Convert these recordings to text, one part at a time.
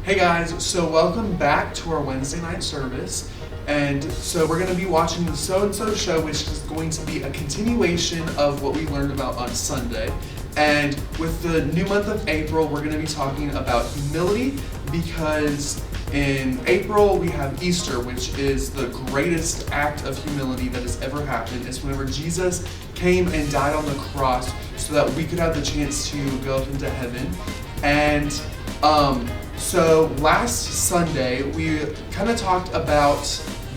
Hey guys, so welcome back to our Wednesday night service. And so we're going to be watching the So and So Show, which is going to be a continuation of what we learned about on Sunday. And with the new month of April, we're going to be talking about humility because in April we have Easter, which is the greatest act of humility that has ever happened. It's whenever Jesus came and died on the cross so that we could have the chance to go up into heaven. And so last Sunday, we kind of talked about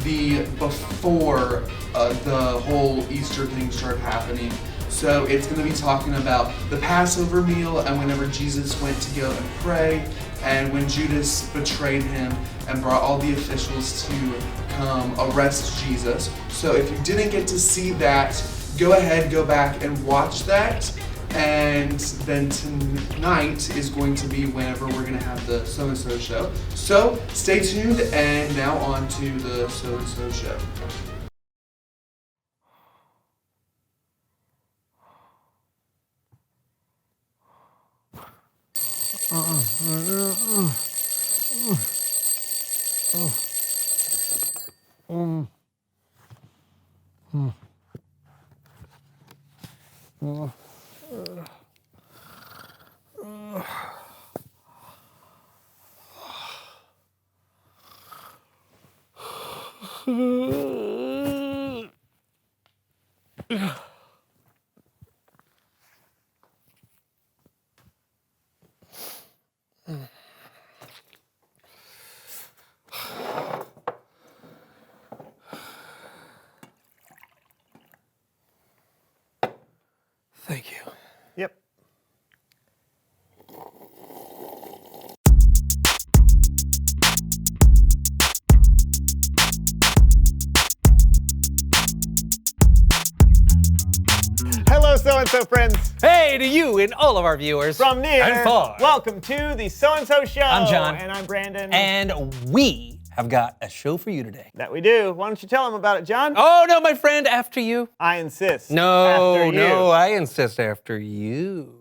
the before the whole Easter thing started happening. So it's going to be talking about the Passover meal and whenever Jesus went to go and pray and when Judas betrayed him and brought all the officials to come arrest Jesus. So if you didn't get to see that, go ahead, go back and watch that. And then tonight is going to be whenever we're going to have the So and So Show. So stay tuned, and now on to the So and So Show. Thank you. Yep. Hello, so-and-so friends. Hey to you and all of our viewers. From near and far. welcome to the So-and-So Show. I'm John. And I'm Brandon. And we have got a show for you today. That we do. Why don't you tell them about it, John? Oh, no, my friend, after you. I insist. No, After you. no, I insist after you.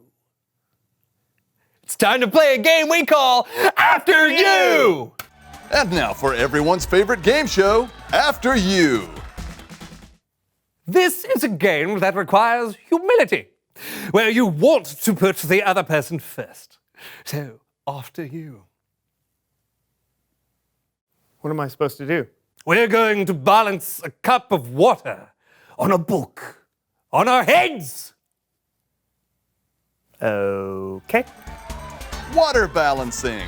It's time to play a game we call After You! And now for everyone's favorite game show, After You. This is a game that requires humility, where you want to put the other person first. So, after you. What am I supposed to do? We're going to balance a cup of water on a book, on our heads. Okay. Water balancing.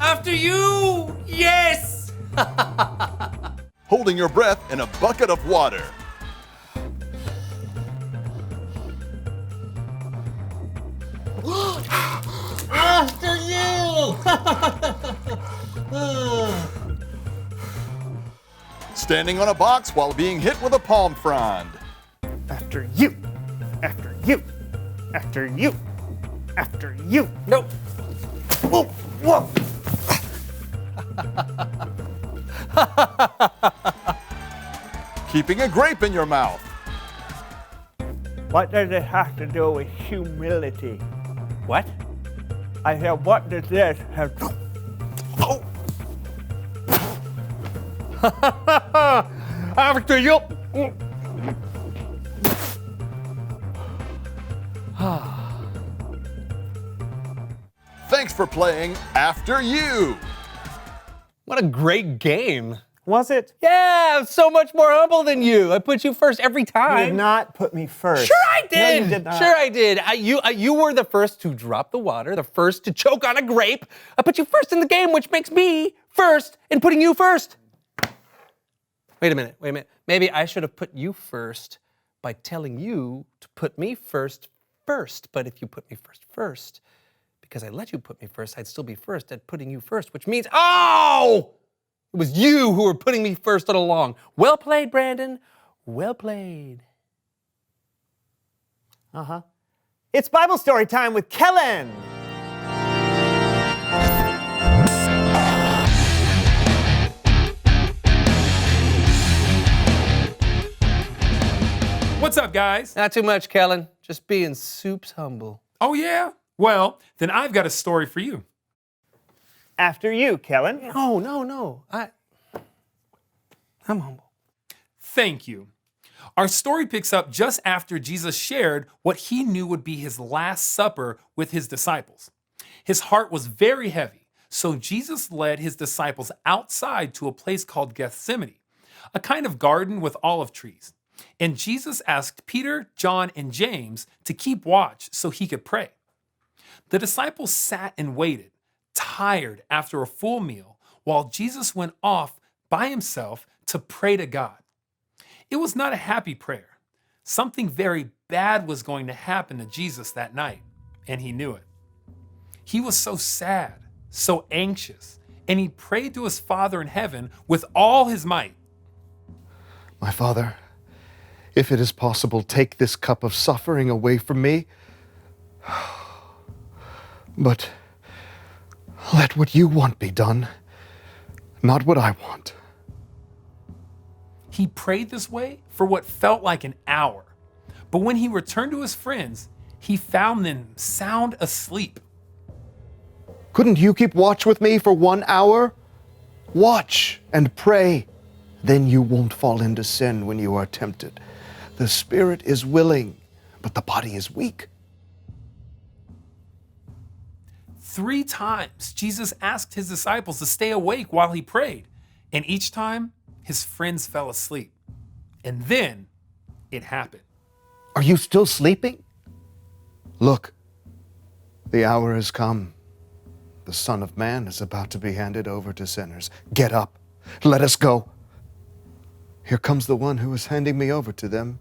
After you, yes! Holding your breath in a bucket of water. After you! Standing on a box while being hit with a palm frond. After you. After you. After you. After you. Nope. Whoa. Whoa. Keeping a grape in your mouth. What does it have to do with humility? What? I said, what does this have to... Oh. After you! Thanks for playing After You. What a great game. Was it? Yeah, I'm so much more humble than you. I put you first every time. You did not put me first. Sure I did. No, you did not. Sure I did. You were the first to drop the water, the first to choke on a grape. I put you first in the game, which makes me first in putting you first. Wait a minute. Maybe I should have put you first by telling you to put me first. But if you put me first, because I let you put me first, I'd still be first at putting you first, which means, oh! It was you who were putting me first all along. Well played, Brandon. Well played. Uh-huh. It's Bible story time with Kellen. What's up, guys? Not too much, Kellen. Just being soups humble. Oh, yeah? Well, then I've got a story for you. After you, Kellen. No. I'm humble. Thank you. Our story picks up just after Jesus shared what he knew would be his last supper with his disciples. His heart was very heavy, so Jesus led his disciples outside to a place called Gethsemane, a kind of garden with olive trees. And Jesus asked Peter, John, and James to keep watch so he could pray. The disciples sat and waited, tired after a full meal, while Jesus went off by himself to pray to God. It was not a happy prayer. Something very bad was going to happen to Jesus that night, and he knew it. He was so sad, so anxious, and he prayed to his Father in heaven with all his might. My Father, if it is possible, take this cup of suffering away from me. But let what you want be done, not what I want. He prayed this way for what felt like an hour. But when he returned to his friends, he found them sound asleep. Couldn't you keep watch with me for 1 hour? Watch and pray. Then you won't fall into sin when you are tempted. The spirit is willing, but the body is weak. 3 times, Jesus asked his disciples to stay awake while he prayed, and each time, his friends fell asleep. And then, it happened. Are you still sleeping? Look, the hour has come. The Son of Man is about to be handed over to sinners. Get up. Let us go. Here comes the one who is handing me over to them.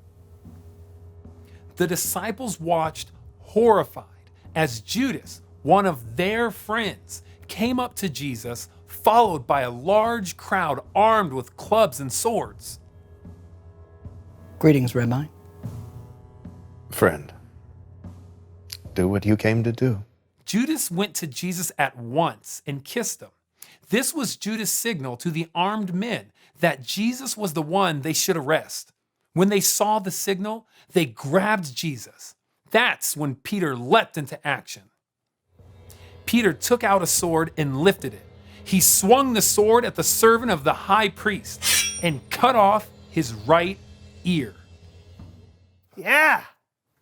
The disciples watched horrified as Judas, one of their friends, came up to Jesus, followed by a large crowd armed with clubs and swords. Greetings, Rabbi. Friend, do what you came to do. Judas went to Jesus at once and kissed him. This was Judas' signal to the armed men that Jesus was the one they should arrest. When they saw the signal, they grabbed Jesus. That's when Peter leapt into action. Peter took out a sword and lifted it. He swung the sword at the servant of the high priest and cut off his right ear. Yeah.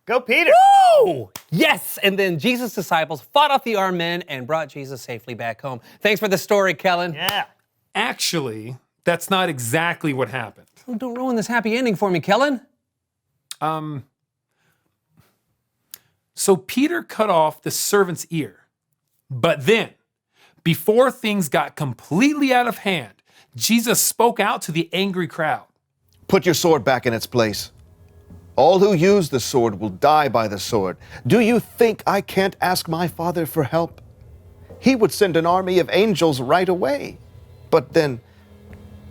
Go, Peter. Woo! Yes! And then Jesus' disciples fought off the armed men and brought Jesus safely back home. Thanks for the story, Kellen. Yeah. Actually, that's not exactly what happened. Oh, don't ruin this happy ending for me, Kellen. So Peter cut off the servant's ear. But then, before things got completely out of hand, Jesus spoke out to the angry crowd. Put your sword back in its place. All who use the sword will die by the sword. Do you think I can't ask my Father for help? He would send an army of angels right away. But then,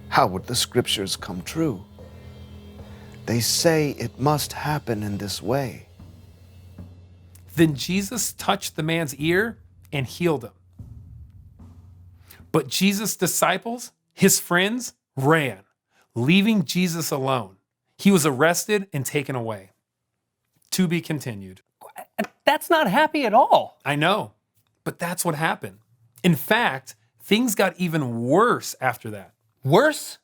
how would the scriptures come true? They say it must happen in this way. Then Jesus touched the man's ear and healed him. But Jesus' disciples, his friends, ran, leaving Jesus alone. He was arrested and taken away. To be continued. That's not happy at all. I know, but that's what happened. In fact, things got even worse after that. Worse?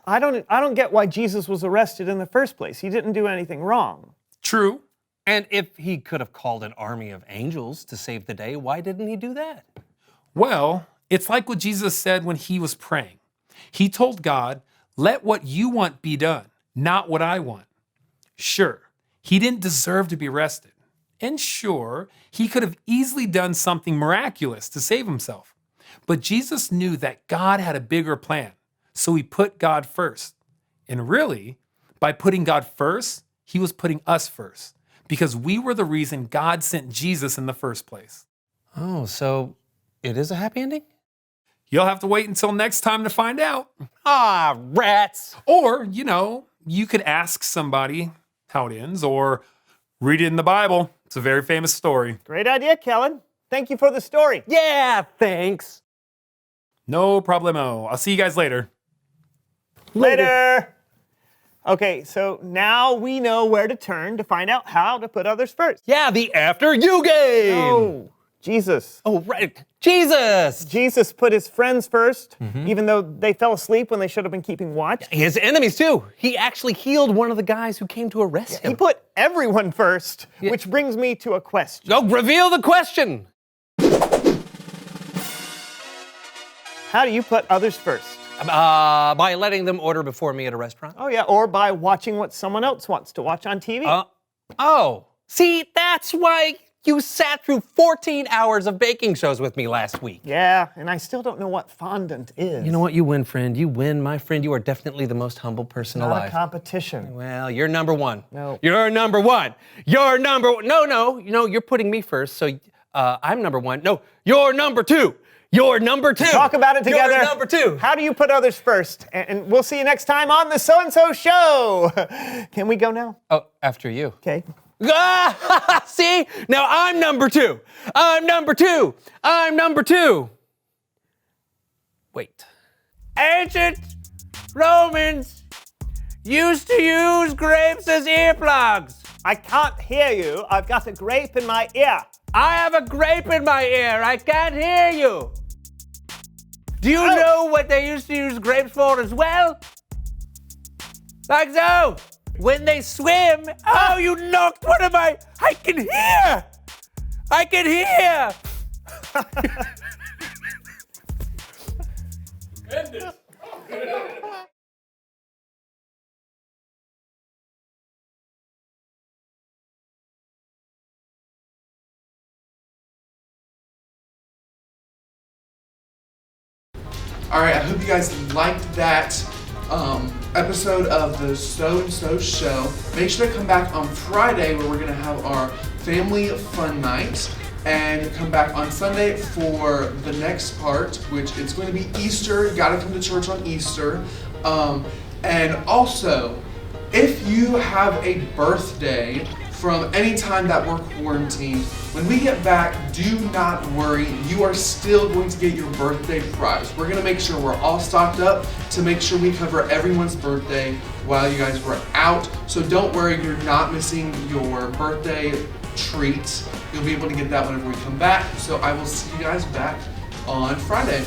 I don't get why Jesus was arrested in the first place. He didn't do anything wrong. True. And if he could have called an army of angels to save the day, why didn't he do that? Well, it's like what Jesus said when he was praying. He told God, "Let what you want be done, not what I want." Sure, he didn't deserve to be arrested. And sure, he could have easily done something miraculous to save himself. But Jesus knew that God had a bigger plan, so he put God first. And really, by putting God first, he was putting us first, because we were the reason God sent Jesus in the first place. Oh, so it is a happy ending? You'll have to wait until next time to find out. Ah, rats! Or, you could ask somebody how it ends, or read it in the Bible. It's a very famous story. Great idea, Kellen. Thank you for the story. Yeah, thanks. No problemo. I'll see you guys later. Later. Okay, so now we know where to turn to find out how to put others first. Yeah, the After You game. Oh, Jesus. Oh, right. Jesus. Jesus put his friends first, even though they fell asleep when they should have been keeping watch. His enemies, too. He actually healed one of the guys who came to arrest He him. put everyone first, which brings me to a question. Oh, reveal the question. How do you put others first? By letting them order before me at a restaurant. Oh, yeah, or by watching what someone else wants to watch on TV. Oh. See, that's why you sat through 14 hours of baking shows with me last week. Yeah, and I still don't know what fondant is. You know what? You win, friend. You win, my friend. You are definitely the most humble person Not alive. a competition. Well, you're number one. No. You're number one. You're number one. No. You know, you're putting me first, so I'm number one. No, you're number two. You're number two. Talk about it together. You're number two. How do you put others first? And we'll see you next time on the So-and-So Show. Can we go now? Oh, after you. Okay. See? Now I'm number two. I'm number two. I'm number two. Wait. Ancient Romans used to use grapes as earplugs. I can't hear you. I've got a grape in my ear. I have a grape in my ear. I can't hear you. Do you know what they used to use grapes for as well? Like so. When they swim. Oh, you knocked one of my. I can hear. I can hear. Goodness. All right, I hope you guys liked that episode of the So-and-So Show. Make sure to come back on Friday where we're gonna have our family fun night, and come back on Sunday for the next part, which it's going to be Easter. You gotta come to church on Easter. And also, if you have a birthday from any time that we're quarantined, when we get back, do not worry. You are still going to get your birthday prize. We're gonna make sure we're all stocked up to make sure we cover everyone's birthday while you guys were out. So don't worry, you're not missing your birthday treat. You'll be able to get that whenever we come back. So I will see you guys back on Friday.